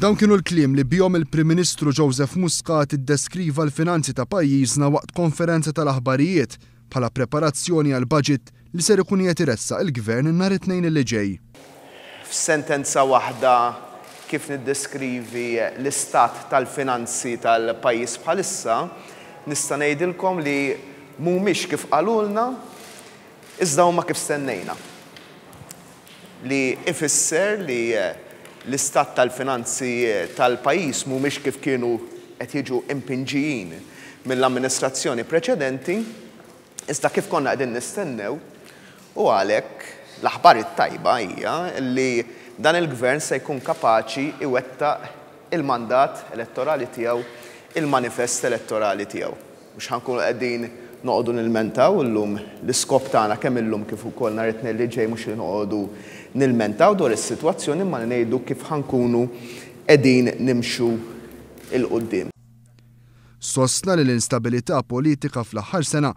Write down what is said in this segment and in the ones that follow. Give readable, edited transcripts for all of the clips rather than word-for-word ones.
Dawn kienu l-kliem li bihom il-Prim Ministru Joseph Muscat iddeskriva l-finanzi ta' pajjiżna waqt konferenza tal-aħbarijiet bħala preparazzjoni għal budget li ser ikun qed iressaq il-Gvern nhar it-Tnejn li ġej. F'sentenza waħda kif niddeskrivi l-istat tal-finanzi tal-pajjiż bħalissa, nista' ngħidilkom li mhumiex kif qalulna, iżda huma kif stennejna. Li ifisser li l-istat tal-finanzi tal-pajjiż mhumiex kif kienu qed jiġu impinġijin mill-amministrazzjoni preċedenti, iżda kif konna qegħdin nistennew, u għalhekk l-aħbar it-tajba hija li dan il-Gvern se jkun kapaċi iwettaq il-mandat elettorali tiegħu, il-manifest elettorali tiegħu. Mhux ħankunu qegħdin noqogħdu nilmentaw illum l-iskop tagħna kemm illum kif ukoll nhar it-Tnejn li ġej mhux li noqogħdu nilmentaw dwar is-sitwazzjoni ma ngħidu kif ħankunu qegħdin nimxu il quddiem. Sostna li l-instabilità politika fl-aħħar sena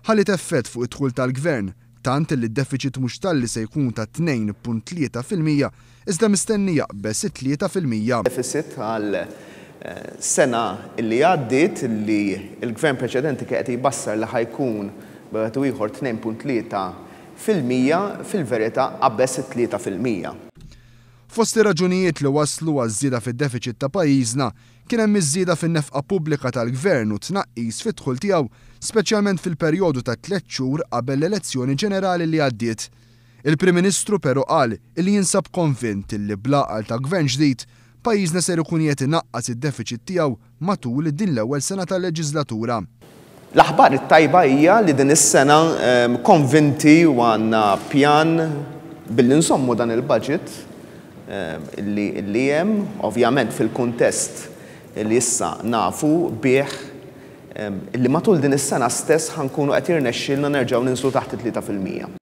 ħallit effett fuq id-dħul tal-Gvern, tant li d-deficit mhux talli se jkun ta' 2.3% iżda mistenni jaqbes 3%. Deficit għal sena illi għaddiet li l-Gvern preċedenti qed jbassar li ħajkun b'għedu ieħor 2.3% fil-verità qabbes 3%. Fost ir-raġunijiet li waslu għaż-żieda fid-deficit ta' pajjiżna kien hemm iż-żieda fin-nefqa pubblika tal-Gvern u tnaqqis fid-dħul tiegħu, speċjalment fil-perjodu ta' 3 xhur qabel l-elezzjoni ġenerali li għaddiet. Il-Prim Ministru però qal li jinsab konvint li bl-għaqal ta' Gvern ġdid pajjiżna ser ikun qed inaqqas id-deficit tiegħu matul din l-ewwel sena tal-leġislatura. L-aħbar it-tajba hija li din is-sena konvinti u għandna pjan billi nsommu dan il-budget li hemm, ovvjament fil-kuntest li issa nafu bih li matul din is-sena stess ħankunu qed jirnexxielna nerġgħu ninslu taħt 3%.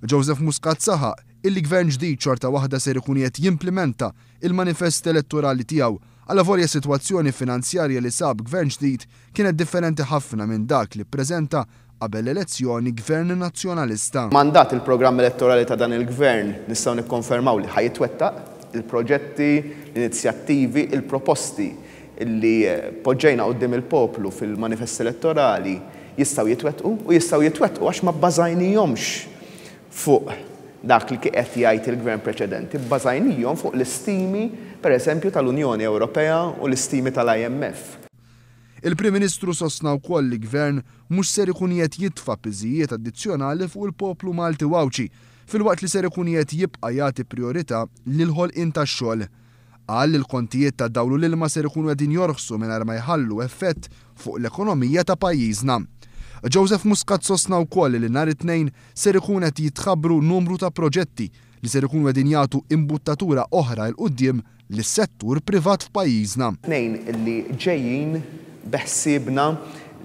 Joseph Muscat saħaq illi Gvern ġdid xorta waħda ser ikun qed jimplementa il-manifest elettorali tiegħu għal volja sitwazzjoni finanzjarja li sab Gvern ġdid kienet differenti ħafna minn dak li ppreżenta qabel l-elezzjoni Gvern nazzjonalista. Mandat il-programm elettorali ta' dan il-Gvern nistgħu nikkonfermaw li ħajitwettaq il-proġetti, l-inizjattivi, il-proposti illi poġġejna quddiem il-poplu fil-manifest elettorali jistgħu jitwettqu u jistgħu jitwettqu għax ma bbażajnihomx fuq dak li qed jgħid il-Gvern preċedenti, bbażajnihom fuq l-istimi pereżempju tal-Unjoni Ewropea u l-istimi tal-IMF. Il-Prim Ministru sostna wkoll li Gvern mhux ser ikun qed jitfa' piżijiet addizzjonali fuq il-poplu Malti Wawċi filwaqt li ser ikun qed jibqa' jagħti priorità lil ħolqien tax-xogħol. Qal li l-kontijiet ta' dawl u l-ilma ser ikunu qegħdin jorħsu mingħajr ma jħallu effett fuq l-ekonomija ta' pajjiżna. Joseph Muscat sostna wkoll li nhar it-Tnejn ser ikun qed jitħabbru numru ta' proġetti li ser ikunu qegħdin jagħtu imbuttatura oħra l quddiem lis-settur privat f'pajjiżna. Tnejn illi ġejjin beħsiebna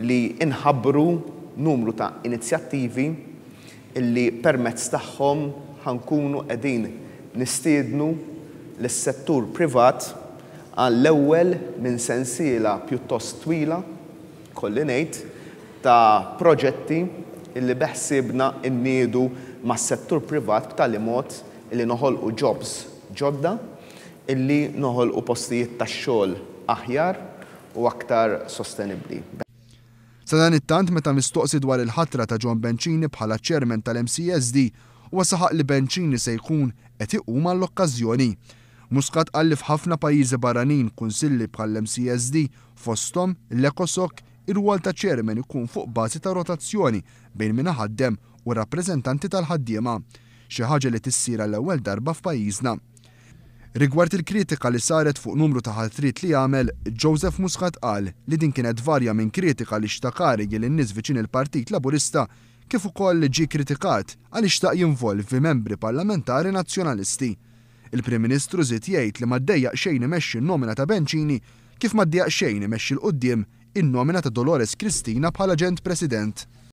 li inħabbru numru ta' inizjattivi illi permezz tagħhom ħankunu qegħdin nistiednu lis-settur privat għall-ewwel minn sensiela pjuttost twila, kolli ngħid, ta' proġetti illi beħsiebna nniedu mas-settur privat b'tali mod illi noħolqu jobs ġodda, illi noħolqu postijiet tax-xogħol aħjar u aktar sostenibbli. Sa dan it-tant meta mistoqsi dwar il-ħatra ta' John Bencini bħala chairman tal-MCSD huwa saħaq li Bencini se jkun qed iqum għall-okkażjoni. Muscat qal li f'ħafna pajjiżi barranin kunsilli bħall-MCSD fosthom l-ECOSOC ir-rwol ta' chairman ikun fuq bażi ta' rotazzjoni bejn min ħaddem u rappreżentanti tal-ħaddiema, xi ħaġa li tissir l-ewwel darba f'pajjiżna. Rigward il-kritika li saret fuq numru ta' ħatrit li jagħmel, Joseph Muscat qal li din kienet varja minn kritika li xtakarigi lin-nies viċin il-Partit Laburista kif ukoll li ġie kritikat għal xtaq jinvolvi membri parlamentari nazzjonalisti. Il-Prim Ministru żied jgħid li ma ddejjaq xejn imexxi n-nomina ta' Bencini kif ma ddejjaq xejn imexxi l quddiem in-nomina ta' Dolores Cristina bħala Aġent President.